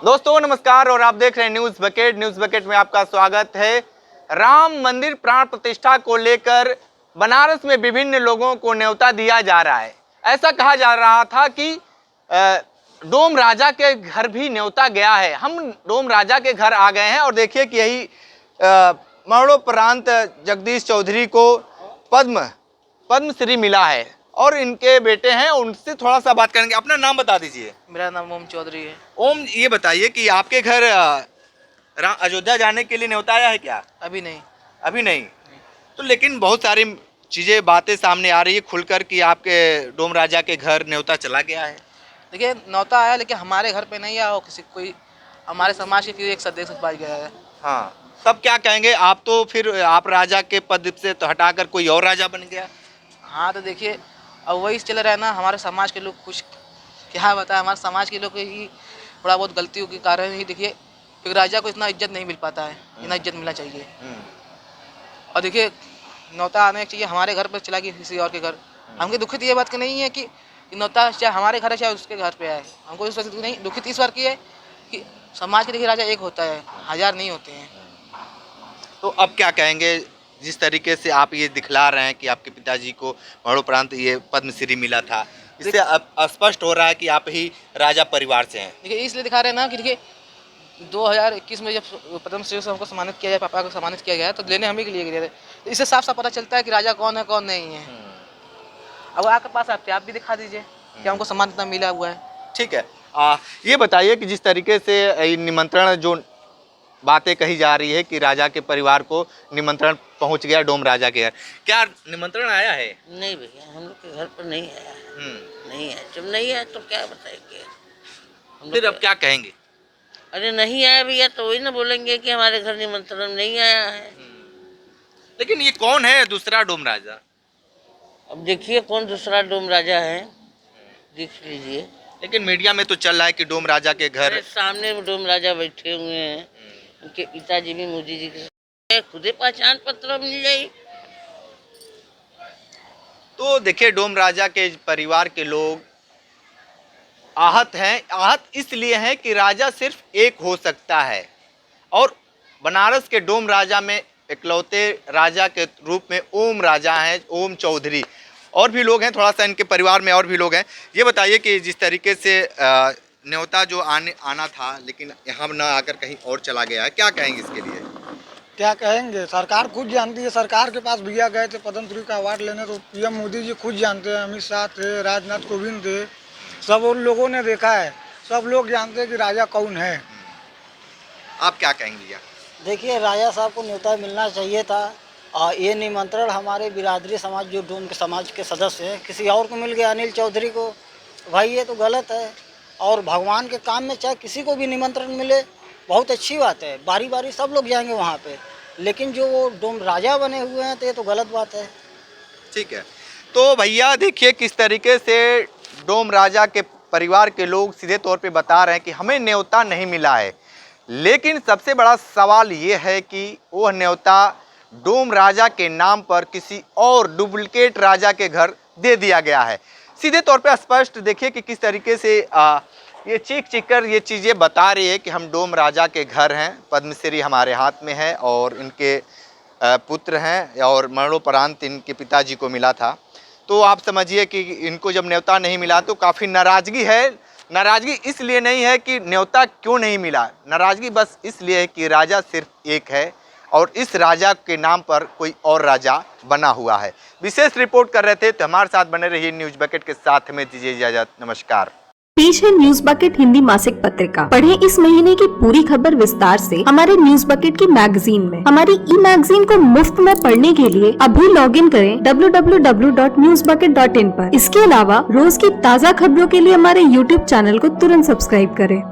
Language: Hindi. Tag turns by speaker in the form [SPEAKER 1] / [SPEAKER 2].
[SPEAKER 1] दोस्तों नमस्कार और आप देख रहे हैं न्यूज बकेट। न्यूज बकेट में आपका स्वागत है। राम मंदिर प्राण प्रतिष्ठा को लेकर बनारस में विभिन्न लोगों को न्योता दिया जा रहा है। ऐसा कहा जा रहा था कि डोम राजा के घर भी न्योता गया है। हम डोम राजा के घर आ गए हैं और देखिए कि यही मरणोपरांत जगदीश चौधरी को पद्मश्री मिला है और इनके बेटे हैं, उनसे थोड़ा सा बात करेंगे। अपना नाम बता दीजिए।
[SPEAKER 2] मेरा नाम ओम चौधरी है।
[SPEAKER 1] ओम, ये बताइए कि आपके घर अयोध्या जाने के लिए न्योता आया है क्या?
[SPEAKER 2] अभी नहीं।
[SPEAKER 1] अभी नहीं। तो लेकिन बहुत सारी चीज़ें बातें सामने आ रही है खुलकर कि आपके डोम राजा के घर न्योता चला गया है।
[SPEAKER 2] देखिए न्योता आया लेकिन हमारे घर पे नहीं आया और किसी कोई हमारे समाज के किसी एक सदस्य के पास गया है।
[SPEAKER 1] हाँ, तब क्या कहेंगे आप? तो फिर आप राजा के पद से तो हटाकर कोई और राजा बन गया।
[SPEAKER 2] हाँ तो देखिए अब वही चल रहा है ना, हमारे समाज के लोग कुछ क्या बताए, हमारे समाज के लोग ही थोड़ा बहुत गलतियों के कारण ही देखिए फिर राजा को इतना इज्जत नहीं मिल पाता है, इतना इज्जत मिलना चाहिए। और देखिए न्योता आने चाहिए हमारे घर पर चला गया किसी और के घर। हमको दुखित ये बात की नहीं है कि न्योता चाहे हमारे घर है चाहे उसके घर पे आए, हमको इस वक्त नहीं दुखित इस बार की है कि समाज के देखिए राजा एक होता है, हजार नहीं होते हैं।
[SPEAKER 1] तो अब क्या कहेंगे जिस तरीके से आप ये दिखला रहे हैं कि आपके पिताजी को मरणोपरांत ये पद्मश्री मिला था, इससे अब स्पष्ट हो रहा है कि आप ही राजा परिवार से हैं।
[SPEAKER 2] देखिए इसलिए दिखा रहे हैं ना कि देखिए 2021 में जब पद्मश्री से हमको सम्मानित किया गया, पापा को सम्मानित किया गया तो लेने हम ही के लिए गए थे। तो इससे साफ साफ पता चलता है कि राजा कौन है कौन नहीं है। अब आपके पास आप भी दिखा दीजिए कि हमको सम्मान इतना मिला हुआ है।
[SPEAKER 1] ठीक है, ये बताइए कि जिस तरीके से निमंत्रण जो बातें कही जा रही है कि राजा के परिवार को निमंत्रण पहुंच गया डोम राजा के घर, क्या निमंत्रण आया है?
[SPEAKER 3] नहीं भैया, हम लोग के घर पर नहीं आया। नहीं है, जब नहीं आया तो क्या बताएंगे?
[SPEAKER 1] फिर अब क्या कहेंगे?
[SPEAKER 3] अरे नहीं आया भैया तो वही ना बोलेंगे कि हमारे घर निमंत्रण नहीं आया है।
[SPEAKER 1] लेकिन ये कौन है दूसरा डोम राजा?
[SPEAKER 3] अब देखिए कौन दूसरा डोम राजा है, देख लीजिए।
[SPEAKER 1] लेकिन मीडिया में तो चल रहा है कि डोम राजा के घर
[SPEAKER 3] सामने डोम राजा बैठे हुए हैं, उनके पिताजी भी मोदी जी के खुदे पहचान पत्र मिल जाए।
[SPEAKER 1] तो देखिए डोम राजा के परिवार के लोग आहत हैं। आहत इसलिए हैं कि राजा सिर्फ एक हो सकता है और बनारस के डोम राजा में इकलौते राजा के रूप में ओम राजा हैं, ओम चौधरी। और भी लोग हैं, थोड़ा सा इनके परिवार में और भी लोग हैं। ये बताइए कि जिस तरीके से न्योता जो आना था लेकिन यहाँ ना आकर कहीं और चला गया है, क्या कहेंगे इसके लिए?
[SPEAKER 4] क्या कहेंगे, सरकार खुद जानती है। सरकार के पास भैया गए थे पद्मश्री का अवार्ड लेने, तो पीएम मोदी जी खुद जानते हैं, अमित शाह थे, राजनाथ कोविंद थे, सब उन लोगों ने देखा है, सब लोग जानते हैं कि राजा कौन है।
[SPEAKER 1] आप क्या कहेंगे भैया?
[SPEAKER 5] देखिए राजा साहब को न्योता मिलना चाहिए था और ये निमंत्रण हमारे बिरादरी समाज जो डोम के समाज के सदस्य हैं किसी और को मिल गया, अनिल चौधरी को। भाई ये तो गलत है। और भगवान के काम में चाहे किसी को भी निमंत्रण मिले बहुत अच्छी बात है, बारी बारी सब लोग जाएंगे वहाँ पे, लेकिन जो वो डोम राजा बने हुए हैं तो ये तो गलत बात है।
[SPEAKER 1] ठीक है, तो भैया देखिए किस तरीके से डोम राजा के परिवार के लोग सीधे तौर पे बता रहे हैं कि हमें न्योता नहीं मिला है। लेकिन सबसे बड़ा सवाल ये है कि वह न्योता डोम राजा के नाम पर किसी और डुप्लीकेट राजा के घर दे दिया गया है। सीधे तौर पे स्पष्ट देखिए कि किस तरीके से ये चीख कर ये चीज़ें बता रही है कि हम डोम राजा के घर हैं, पद्मश्री हमारे हाथ में है और इनके पुत्र हैं और मरणोपरांत इनके पिताजी को मिला था। तो आप समझिए कि इनको जब न्योता नहीं मिला तो काफ़ी नाराज़गी है। नाराज़गी इसलिए नहीं है कि न्योता क्यों नहीं मिला, नाराज़गी बस इसलिए है कि राजा सिर्फ एक है और इस राजा के नाम पर कोई और राजा बना हुआ है। विशेष रिपोर्ट कर रहे थे, तो हमारे साथ बने रहिए न्यूज बकेट के साथ। में दीजिए इजाजत, नमस्कार।
[SPEAKER 6] पेश है न्यूज बकेट हिंदी मासिक पत्रिका। पढ़ें इस महीने की पूरी खबर विस्तार से हमारे न्यूज बकेट की मैगजीन में। हमारी ई मैगजीन को मुफ्त में पढ़ने के लिए अभी लॉगिन करें www.newsbucket.in पर। इसके अलावा रोज की ताज़ा खबरों के लिए हमारे YouTube चैनल को तुरंत सब्सक्राइब करें।